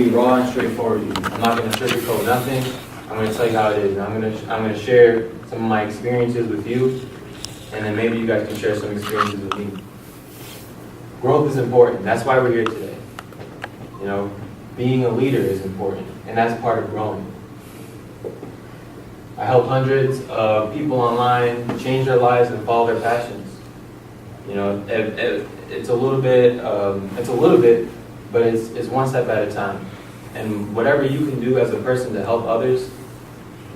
be raw and straightforward with you. I'm not going to sugarcoat nothing. I'm going to tell you how it is. And I'm going to share some of my experiences with you, and then maybe you guys can share some experiences with me. Growth is important. That's why we're here today. You know, being a leader is important, and that's part of growing. I help hundreds of people online change their lives and follow their passions. You know, it's a little bit, but it's one step at a time. And whatever you can do as a person to help others,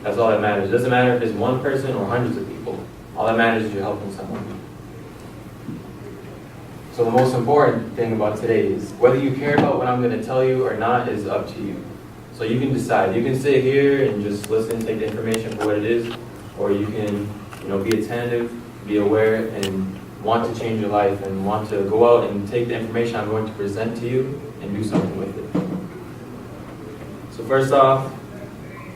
that's all that matters. It doesn't matter if it's one person or hundreds of people. All that matters is you're helping someone. So the most important thing about today is whether you care about what I'm going to tell you or not is up to you. So you can decide. You can sit here and just listen, take the information for what it is, or you can, be attentive, be aware, and want to change your life and want to go out and take the information I'm going to present to you and do something with it. So first off,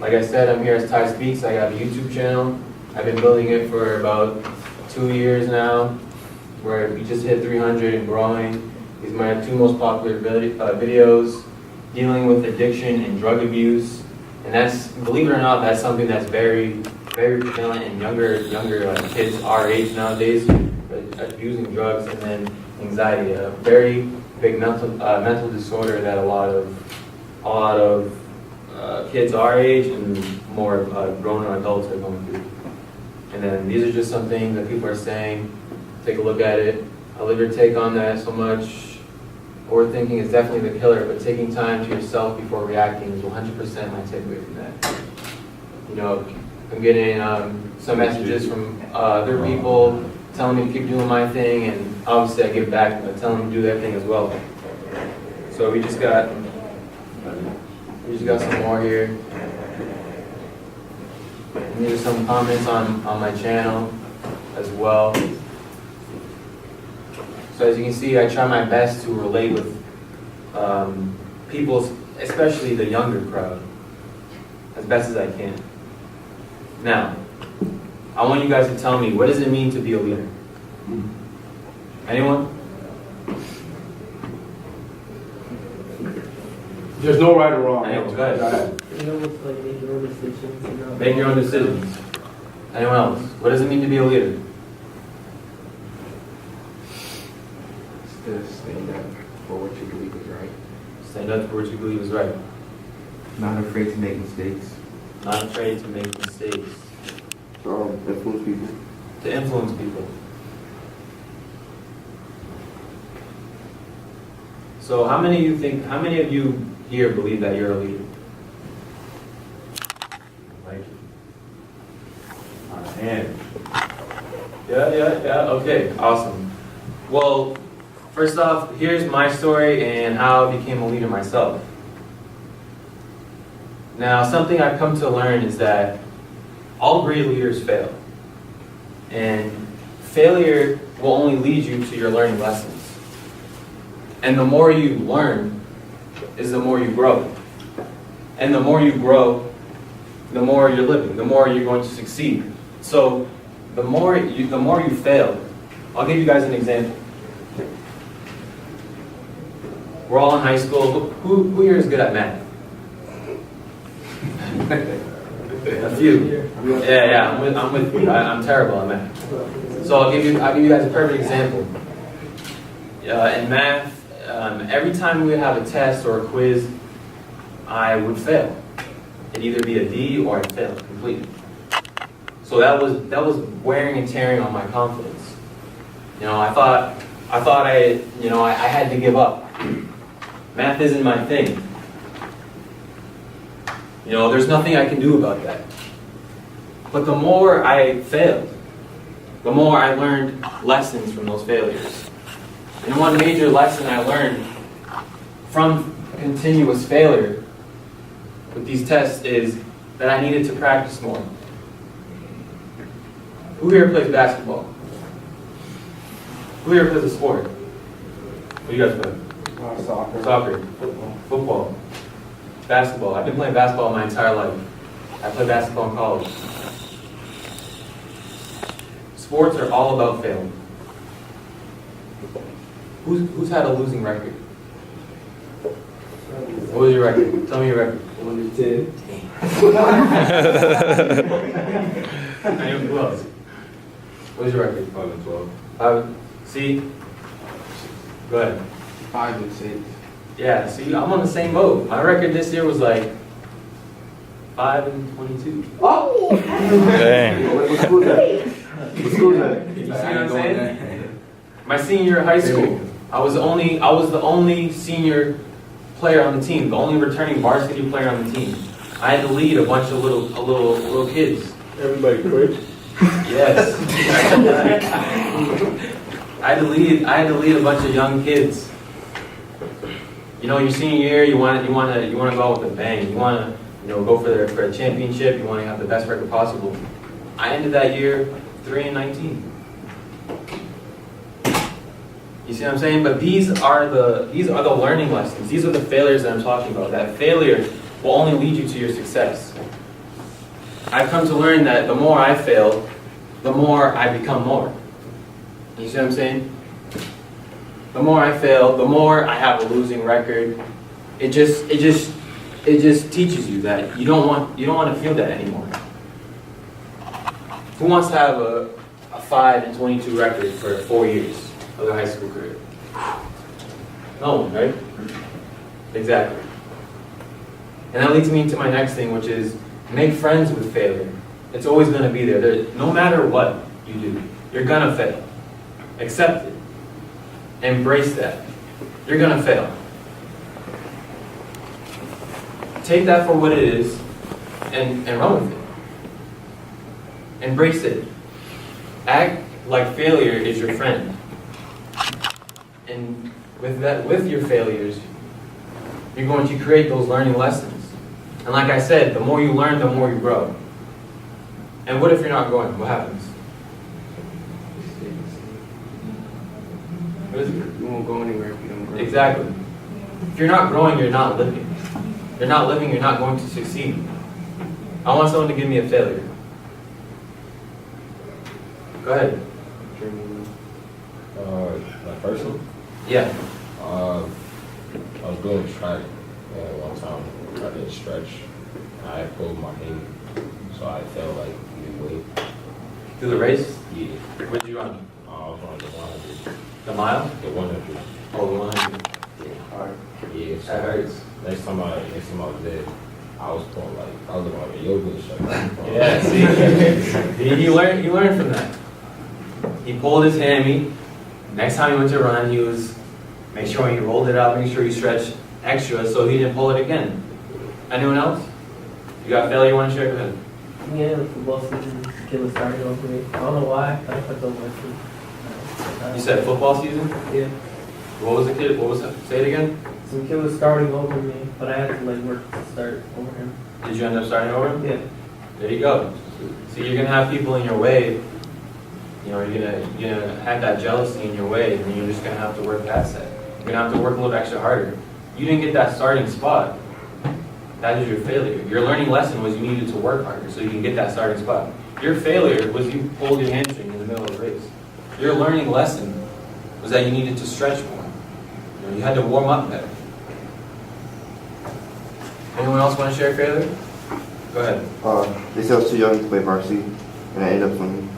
like I said, I'm here as Ty Speaks. I got a YouTube channel. I've been building it for about 2 years now, where we just hit 300 and growing. These are my 2 most popular videos, dealing with addiction and drug abuse. And that's, believe it or not, that's something that's very, very prevalent in younger kids our age nowadays, abusing drugs, and then anxiety, a very big mental disorder that a lot of kids our age and more grown adults are going through. And then these are just some things that people are saying. Take a look at it. I'll leave your take on that so much. Overthinking is definitely the killer, but taking time to yourself before reacting is 100% my takeaway from that. I'm getting some messages from other people telling me to keep doing my thing, and obviously I give back, but telling them to do their thing as well. So we just got some more here. And these are some comments on my channel as well. So as you can see, I try my best to relate with people, especially the younger crowd, as best as I can. Now, I want you guys to tell me, what does it mean to be a leader? Anyone? There's no right or wrong. Anyone? Go ahead. Make your own decisions. Make your own decisions. Anyone else? What does it mean to be a leader? To stand up for what you believe is right. Stand up for what you believe is right. Not afraid to make mistakes. Not afraid to make mistakes. Influence people. To influence people. So how many of you here believe that you're a leader? Like, And yeah, okay, awesome. Well, first off, here's my story and how I became a leader myself. Now, something I've come to learn is that all great leaders fail. And failure will only lead you to your learning lessons. And the more you learn is the more you grow. And the more you grow, the more you're living, the more you're going to succeed. So the more you fail, I'll give you guys an example. We're all in high school. Who here is good at math? A few. Yeah, I'm with you. I'm terrible at math. So I'll give you guys a perfect example. In math, every time we would have a test or a quiz, I would fail. It'd either be a D or I'd fail completely. So that was wearing and tearing on my confidence. I thought I had to give up. Math isn't my thing. There's nothing I can do about that. But the more I failed, the more I learned lessons from those failures. And one major lesson I learned from continuous failure with these tests is that I needed to practice more. Who here plays basketball? Who here plays a sport? What do you guys play? soccer. Soccer. Football. Basketball. I've been playing basketball my entire life. I played basketball in college. Sports are all about failing. Who's had a losing record? What was your record? Tell me your record. 110. Who else? What was your record? 5 and 12. See? Go ahead. 5 and 6. Yeah, see, I'm on the same boat. My record this year was like 5 and 22. Oh! Dang. What school is that? What school is that? You see what I'm saying? My senior year of high school, I was the only senior player on the team, the only returning varsity player on the team. I had to lead a bunch of little kids. Everybody quit. Yes. I had to lead a bunch of young kids. You know, your senior year, you want to go out with a bang. You want to, go for a championship. You want to have the best record possible. I ended that year 3-19. You see what I'm saying? But these are the learning lessons. These are the failures that I'm talking about. That failure will only lead you to your success. I've come to learn that the more I fail, the more I become more. You see what I'm saying? The more I fail, the more I have a losing record. It just teaches you that you don't want to feel that anymore. Who wants to have a 5 and 22 record for 4 years of their high school career? No one, right? Exactly. And that leads me to my next thing, which is make friends with failure. It's always going to be there. No matter what you do, you're going to fail. Accept it. Embrace that. You're going to fail. Take that for what it is and run with it. Embrace it. Act like failure is your friend. And with your failures, you're going to create those learning lessons. And like I said, the more you learn, the more you grow. And what if you're not growing? What happens? What is it? You won't go anywhere if you don't grow. Exactly. If you're not growing, you're not living. You're not living, you're not going to succeed. I want someone to give me a failure. Go ahead. My first one? Yeah. I was doing track one time. I didn't stretch. I pulled my knee, so I felt like losing weight. Do the race? Yeah. What did you run? I was on the 100. The mile? The 100. Oh, the 100. Yeah. So That hurts. next time I was there, I was pulling like I was looking like a yoga instructor. Yeah, see? he learned from that. He pulled his hammy. Next time he went to run, he was make sure he rolled it up, make sure he stretched extra so he didn't pull it again. Anyone else? You got failure you want to share? Go ahead. Yeah, the football season killer started over me. I don't know why. I took over my team. You said football season? Yeah. What was the kid? What was it? Say it again. Some kid was starting over me, but I had to work to start over him. Did you end up starting over? Yeah. There you go. See, you're gonna have people in your way. You're gonna have that jealousy in your way, and you're just gonna have to work past that. You're gonna have to work a little extra harder. You didn't get that starting spot. That is your failure. Your learning lesson was you needed to work harder so you can get that starting spot. Your failure was you pulled your hamstring in the middle of the race. Your learning lesson was that you needed to stretch more. You had to warm up better. Anyone else want to share a failure? Go ahead. They said I was too young to play varsity, and I ended up swimming.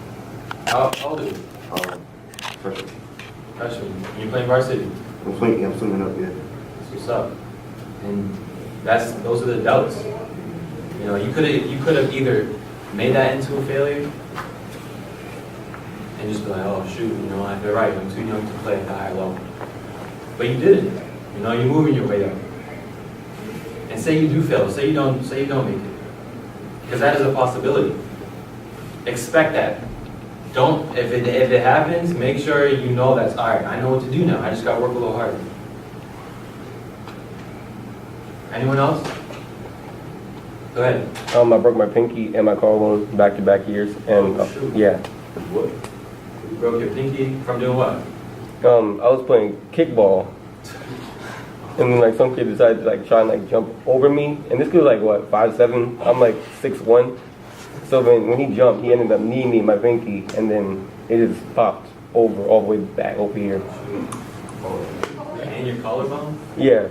How old are you? Freshman. Freshman. You playing varsity? I'm swimming up, yeah. That's what's up. And those are the doubts. You could have either made that into a failure and just be like, oh shoot, you're right, I'm too young to play at the high level. But you didn't. You're moving your way up. And say you do fail, say you don't make it. Because that is a possibility. Expect that. If it happens, make sure you know that's all right. I know what to do now. I just gotta work a little harder. Anyone else? Go ahead. I broke my pinky and my collarbone back-to-back years, and shoot. yeah. What? You broke your pinky from doing what? I was playing kickball, and then some kid decided to try and jump over me, and this kid was 5'7". I'm 6'1". So when he jumped, he ended up kneeing me in my pinky, and then it just popped over all the way back over here. And your collarbone? Yeah.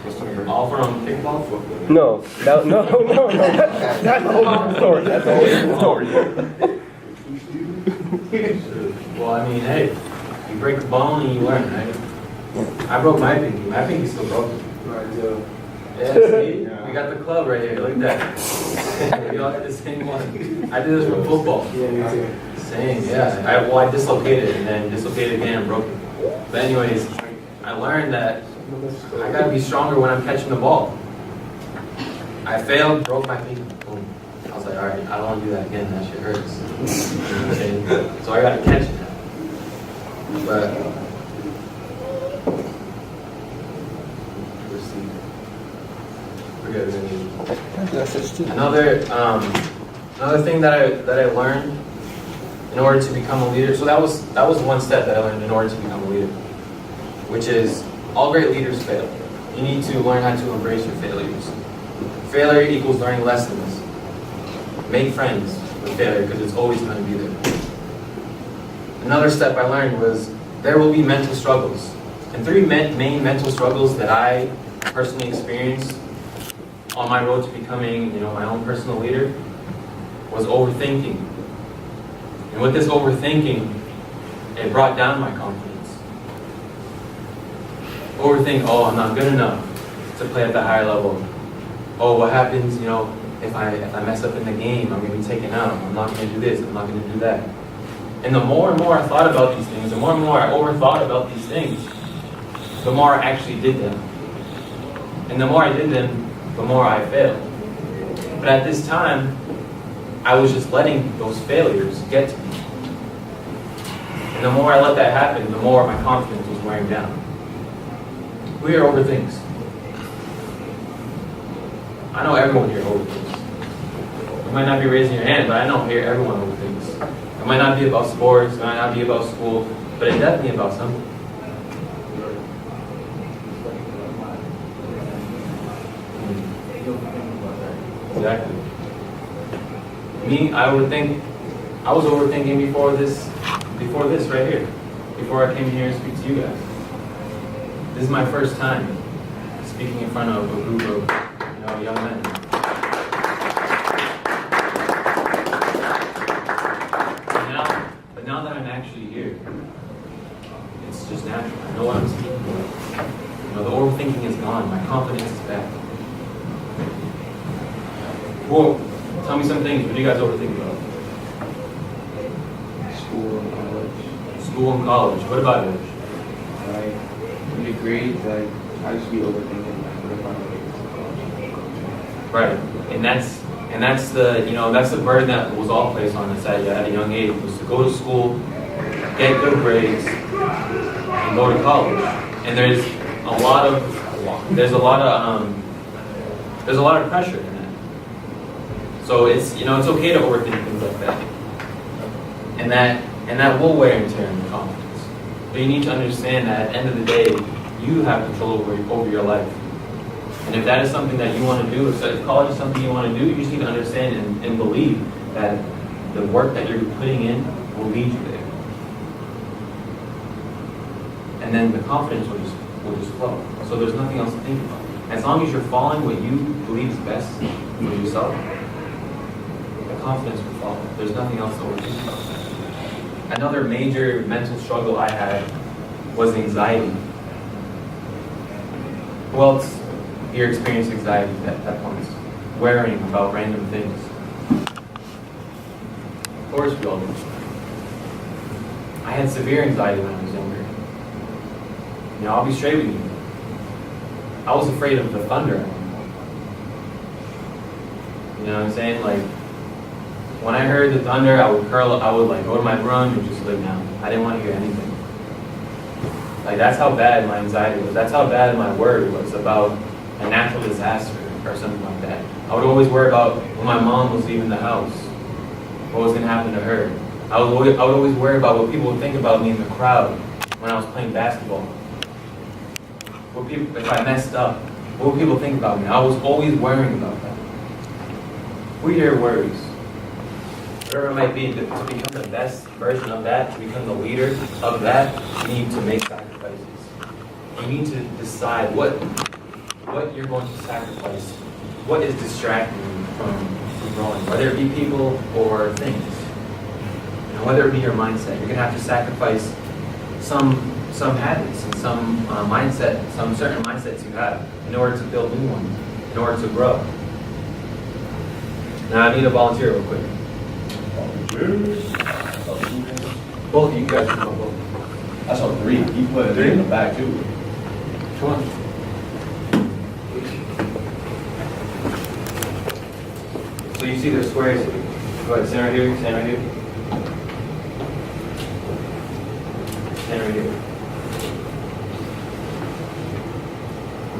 All from kickball? No, that's the whole different story. That's a whole different story. Well, I mean, hey, you break a bone and you learn, right? I broke my pinky. My pinky's still broken. Yeah, see? We got the club right here. Look at that. We all got the same one. I did this for football. Yeah, me too. Same, yeah. I dislocated and then dislocated again and broke it. But anyways, I learned that I gotta be stronger when I'm catching the ball. I failed, broke my pinky. Boom. I was like, all right, I don't want to do that again. That shit hurts. You know what I'm saying? So I gotta catch it now. But another thing that I learned in order to become a leader. So that was one step that I learned in order to become a leader, which is all great leaders fail. You need to learn how to embrace your failures. Failure equals learning lessons. Make friends with failure because it's always going to be there. Another step I learned was there will be mental struggles. And three main mental struggles that I personally experienced on my road to becoming, my own personal leader was overthinking. And with this overthinking, it brought down my confidence. Overthink, oh, I'm not good enough to play at the higher level. Oh, what happens, if I mess up in the game, I'm gonna be taken out. I'm not gonna do this, I'm not gonna do that. And the more and more I thought about these things, the more and more I overthought about these things, the more I actually did them. And the more I did them, the more I failed. But at this time, I was just letting those failures get to me. And the more I let that happen, the more my confidence was wearing down. Who here overthinks? I know everyone here overthinks. You might not be raising your hand, but I know here everyone overthinks. It might not be about sports, it might not be about school, but it's definitely about something. Exactly. Me, I was overthinking before this right here. Before I came here to speak to you guys. This is my first time speaking in front of a group of young men. But now that I'm actually here, it's just natural. I know what I'm speaking about. The overthinking is gone. My confidence is back. Well, tell me some things. What do you guys overthink about? School and college. School and college. What about it? Like, in the grades, I used to be overthinking, what if I don't get into college? Right. And that's the burden that was all placed on us at a young age, was to go to school, get good grades, and go to college. And there's a lot of pressure in that. So it's okay to overthink things like that. And that will wear and tear on your confidence. But you need to understand that at the end of the day, you have control over your life. And if that is something that you want to do, if college is something you want to do, you just need to understand and believe that the work that you're putting in will lead you there. And then the confidence will just flow. So there's nothing else to think about. As long as you're following what you believe is best for yourself, the confidence will follow. There's nothing else to overthink about. Another major mental struggle I had was anxiety. Who else here experienced anxiety at points? Worrying about random things. Of course we all do. I had severe anxiety when I was younger. I'll be straight with you. I was afraid of the thunder. You know what I'm saying? Like, when I heard the thunder, I would go to my room and just lay down. I didn't want to hear anything. Like, that's how bad my anxiety was. That's how bad my worry was about a natural disaster or something like that. I would always worry about when my mom was leaving the house, what was going to happen to her. I would always worry about what people would think about me in the crowd when I was playing basketball. If I messed up, what would people think about me? I was always worrying about that. Who here worries? Whatever it might be, to become the best version of that, to become the leader of that, you need to make sacrifices. You need to decide what what you're going to sacrifice, what is distracting you from growing, whether it be people or things. You know, whether it be your mindset, you're going to have to sacrifice some habits and some mindset, some certain mindsets you have in order to build new ones, in order to grow. Now I need a volunteer real quick. Both of you guys can go both. That's on 3. You put 3 in the back too. Come on. So you see the squares. Go ahead, stand right here, stand right here. Stand right here.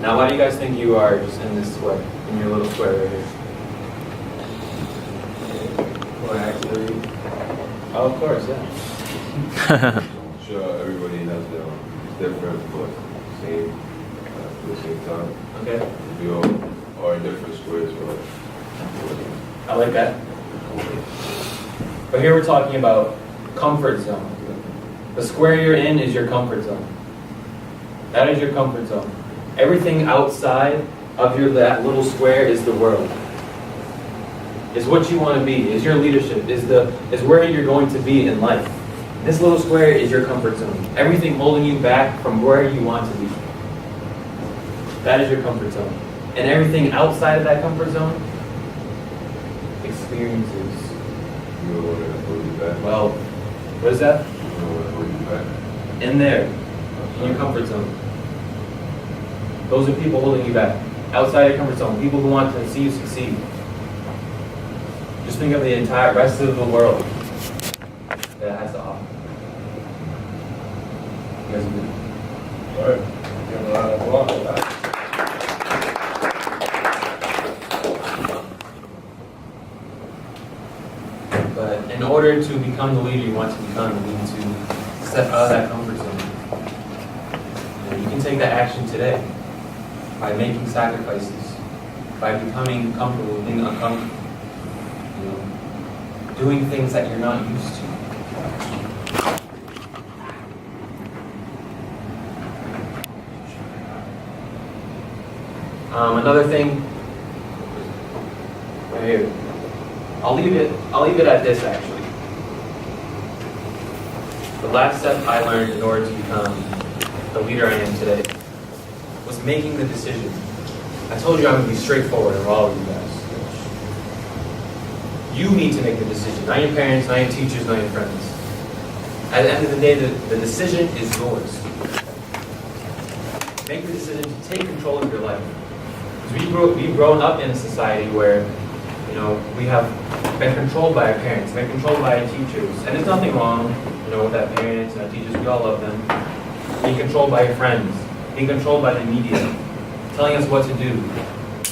Now why do you guys think you are just in this square, in your little square right here? Or actually, oh, of course, yeah. I'm sure everybody has their own, it's different, but same at the same time. Okay, We all are in different squares, but I like that. But here we're talking about comfort zone. The square you're in is your comfort zone. That is your comfort zone. Everything outside of that little square is the world. Is what you want to be, is your leadership, is where you're going to be in life. This little square is your comfort zone. Everything holding you back from where you want to be. That is your comfort zone. And everything outside of that comfort zone, experiences. you don't want to hold you back. Well, what is that? You don't want to hold you back. In there, in your comfort zone. Those are people holding you back. Outside your comfort zone, people who want to see you succeed. Just think of the entire rest of the world that it has to offer. You guys agree? All right. Give him a round of applause. But in order to become the leader you want to become, you need to step out of that comfort zone. And you can take that action today by making sacrifices, by becoming comfortable with being uncomfortable. You know, doing things that you're not used to. Another thing, right here. I'll leave it at this actually. The last step I learned in order to become the leader I am today was making the decision. I told you I'm going to be straightforward with all of you guys. You need to make the decision, not your parents, not your teachers, not your friends. At the end of the day, the decision is yours. Make the decision to take control of your life. Because we've grown up in a society where, you know, we have been controlled by our parents, been controlled by our teachers. And there's nothing wrong, you know, with our parents and our teachers. We all love them. Being controlled by your friends, being controlled by the media, telling us what to do.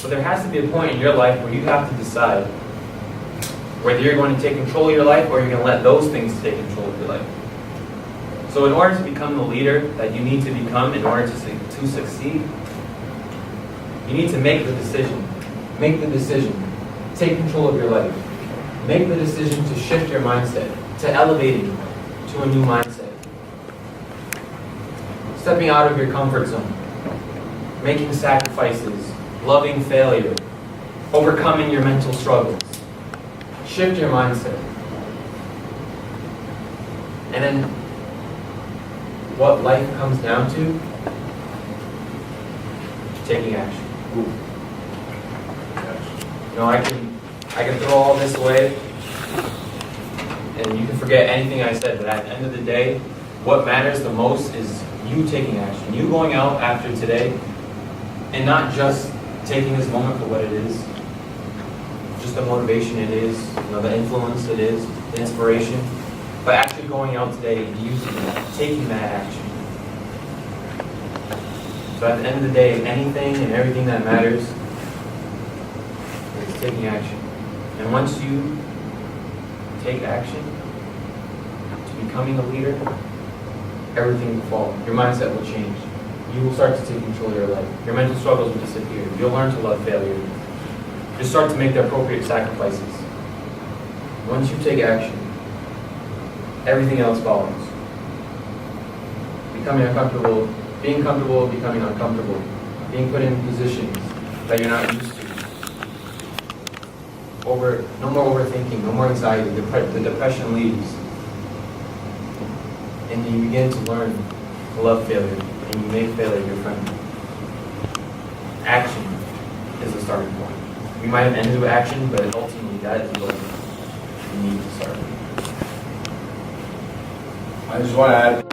But there has to be a point in your life where you have to decide whether you're going to take control of your life or you're going to let those things take control of your life. So in order to become the leader that you need to become in order to succeed, you need to make the decision. Make the decision. Take control of your life. Make the decision to shift your mindset, to elevating to a new mindset. Stepping out of your comfort zone. Making sacrifices. Loving failure. Overcoming your mental struggles. Shift your mindset. And then what life comes down to, taking action. You know, I can throw all this away and you can forget anything I said, but at the end of the day, what matters the most is you taking action. You going out after today and not just taking this moment for what it is, just the motivation it is, you know, the influence it is, the inspiration, but actually going out today and using that, taking that action. So at the end of the day, anything and everything that matters is taking action. And once you take action to becoming a leader, everything will fall. Your mindset will change. You will start to take control of your life. Your mental struggles will disappear. You'll learn to love failure. You'll start to make the appropriate sacrifices. Once you take action, everything else follows. Becoming uncomfortable, being comfortable, becoming uncomfortable. being put in positions that you're not used to. No more overthinking, no more anxiety. The depression leaves. And you begin to learn to love failure, and you make failure your friend. Action is the starting point. We might have ended with action, but ultimately that is what you need to start with. I just want to add